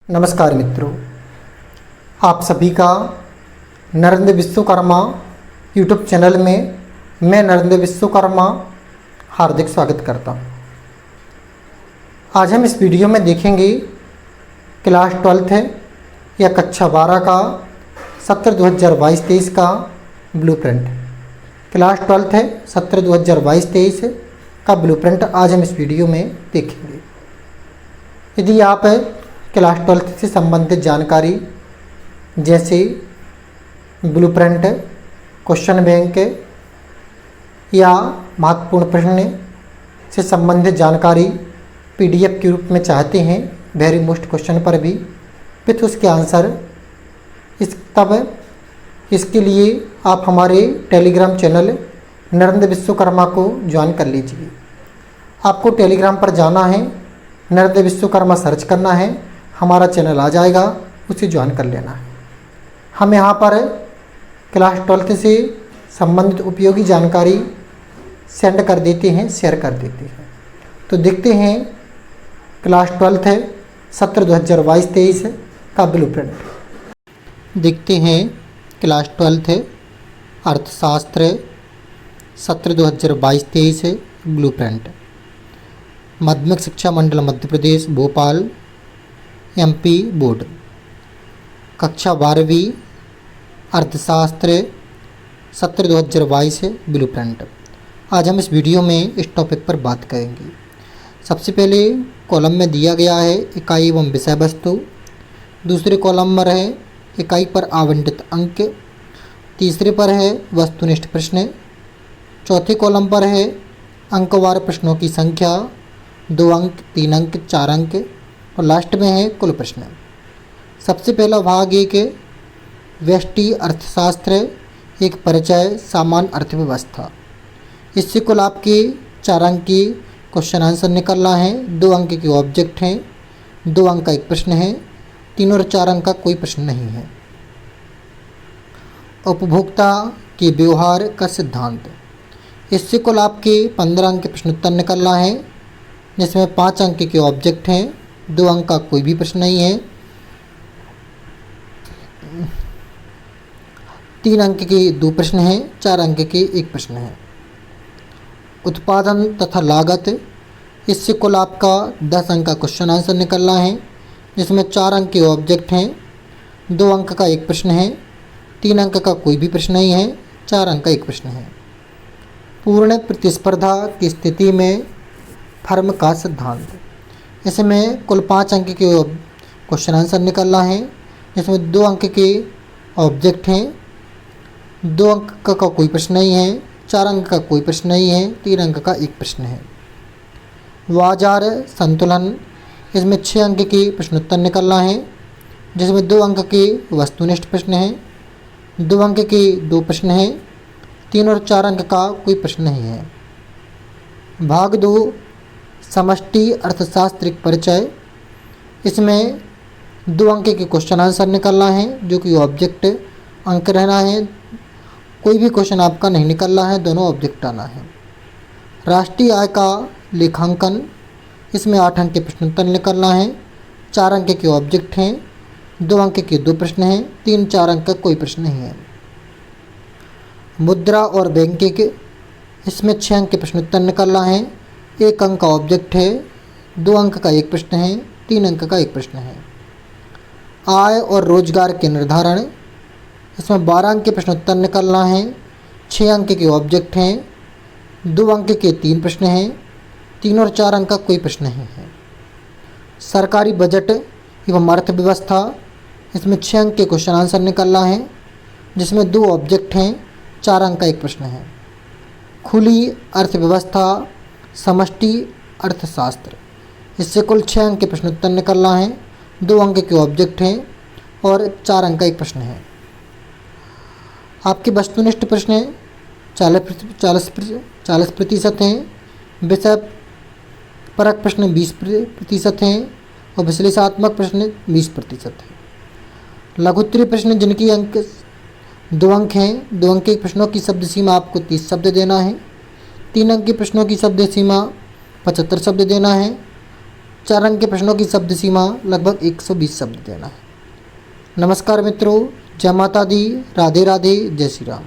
नमस्कार मित्रों, आप सभी का नरेंद्र विश्वकर्मा यूट्यूब चैनल में मैं नरेंद्र विश्वकर्मा हार्दिक स्वागत करता हूँ। आज हम इस वीडियो में देखेंगे क्लास 12th है या कक्षा 12 का सत्र 2022-23 का ब्लूप्रिंट। क्लास 12th है सत्र 2022-23 का ब्लूप्रिंट आज हम इस वीडियो में देखेंगे। यदि आप क्लास 12th से संबंधित जानकारी जैसे ब्लूप्रिंट, क्वेश्चन बैंक या महत्वपूर्ण प्रश्न से संबंधित जानकारी पीडीएफ के रूप में चाहते हैं, वेरी मोस्ट क्वेश्चन पर भी विथ उसके आंसर, इसके लिए आप हमारे टेलीग्राम चैनल नरेंद्र विश्वकर्मा को ज्वाइन कर लीजिए। आपको टेलीग्राम पर जाना है, नरेंद्र विश्वकर्मा सर्च करना है, हमारा चैनल आ जाएगा, उसे ज्वाइन कर लेना है। हम यहाँ पर क्लास 12th से संबंधित उपयोगी जानकारी सेंड कर देते हैं, शेयर कर देते हैं। तो देखते हैं क्लास 12th है सत्र 2022-23 का ब्लूप्रिंट। देखते हैं क्लास 12th है अर्थशास्त्र सत्र 2022-23 ब्लूप्रिंट। माध्यमिक शिक्षा मंडल मध्य प्रदेश भोपाल एमपी बोर्ड, कक्षा 12वीं अर्थशास्त्र सत्र 2022 ब्लूप्रिंट। आज हम इस वीडियो में इस टॉपिक पर बात करेंगे। सबसे पहले कॉलम में दिया गया है इकाई एवं विषय वस्तु, दूसरे कॉलम पर है इकाई पर आवंटित अंक, तीसरे पर है वस्तुनिष्ठ प्रश्न, चौथे कॉलम पर है अंकवार प्रश्नों की संख्या 2 अंक, 3 अंक, 4 अंक और लास्ट में है कुल प्रश्न। सबसे पहला भाग एक व्यष्टि अर्थशास्त्र, एक परिचय, सामान्य अर्थव्यवस्था। इससे कुल आपके 4 अंक की क्वेश्चन आंसर निकलना है। 2 अंक के ऑब्जेक्ट हैं, 2 अंक का एक प्रश्न है, 3 और 4 अंक का कोई प्रश्न नहीं है। उपभोक्ता के व्यवहार का सिद्धांत, इससे कुल आपके 15 अंक के प्रश्न उत्तर निकलना है, जिसमें 5 अंक के ऑब्जेक्ट हैं, 2 अंक का कोई भी प्रश्न नहीं है, 3 अंक के 2 प्रश्न हैं, 4 अंक के 1 प्रश्न है। उत्पादन तथा लागत, इससे कुल आपका 10 अंक का क्वेश्चन आंसर निकलना है, जिसमें 4 अंक के ऑब्जेक्ट हैं, 2 अंक का 1 प्रश्न है, 3 अंक का कोई भी प्रश्न नहीं है, 4 अंक का 1 प्रश्न है। पूर्ण प्रतिस्पर्धा की स्थिति में फर्म का सिद्धांत, इसमें कुल 5 अंक के क्वेश्चन आंसर निकलना है, जिसमें 2 अंक के ऑब्जेक्ट हैं, 2 अंक का कोई प्रश्न नहीं है, 4 अंक का कोई प्रश्न नहीं है, 3 अंक का 1 प्रश्न है। बाजार संतुलन, इसमें 6 अंक के प्रश्न उत्तर निकलना है, जिसमें 2 अंक के वस्तुनिष्ठ प्रश्न हैं, 2 अंक के 2 प्रश्न हैं, 3 और 4 अंक का कोई प्रश्न नहीं है। भाग 2 समष्टि अर्थशास्त्रिक परिचय, इसमें 2 अंक के क्वेश्चन आंसर निकलना है, जो कि ऑब्जेक्ट अंक रहना है, कोई भी क्वेश्चन आपका नहीं निकलना है, दोनों ऑब्जेक्ट आना है। राष्ट्रीय आय का लेखांकन, इसमें 8 अंक के प्रश्न उत्तर निकलना है, 4 अंक के ऑब्जेक्ट हैं, 2 अंक के 2 प्रश्न हैं, 3 4 अंक का कोई प्रश्न नहीं है। मुद्रा और बैंकिंग, इसमें 6 अंक के प्रश्न उत्तर निकलना है, 1 अंक का ऑब्जेक्ट है, 2 अंक का 1 प्रश्न है, 3 अंक का 1 प्रश्न है। आय और रोजगार के निर्धारण, इसमें 12 अंक के प्रश्न उत्तर निकलना है, 6 अंक के ऑब्जेक्ट हैं, 2 अंक के 3 प्रश्न हैं, 3 और 4 अंक का कोई प्रश्न नहीं है। सरकारी बजट एवं अर्थव्यवस्था, इसमें 6 अंक के क्वेश्चन आंसर निकलना है, जिसमें 2 ऑब्जेक्ट हैं, 4 अंक का 1 प्रश्न है। खुली अर्थव्यवस्था समष्टि अर्थशास्त्र, इससे कुल 6 अंक के प्रश्न उत्तर निकलना है, 2 अंक के ऑब्जेक्ट हैं और 4 अंक का 1 प्रश्न है। आपके वस्तुनिष्ठ प्रश्न 40% हैं, विषय परक प्रश्न 20% हैं और विश्लेषणात्मक प्रश्न 20% हैं। लघुत्तरीय प्रश्न जिनकी अंक 2 अंक हैं, 2 अंक के प्रश्नों की शब्द सीमा आपको 30 शब्द देना है, 3 अंक के प्रश्नों की शब्द सीमा 75 शब्द देना है 4 अंक के प्रश्नों की शब्द सीमा लगभग 120 शब्द देना है। नमस्कार मित्रों, जय माता दी, राधे राधे, जय श्री राम।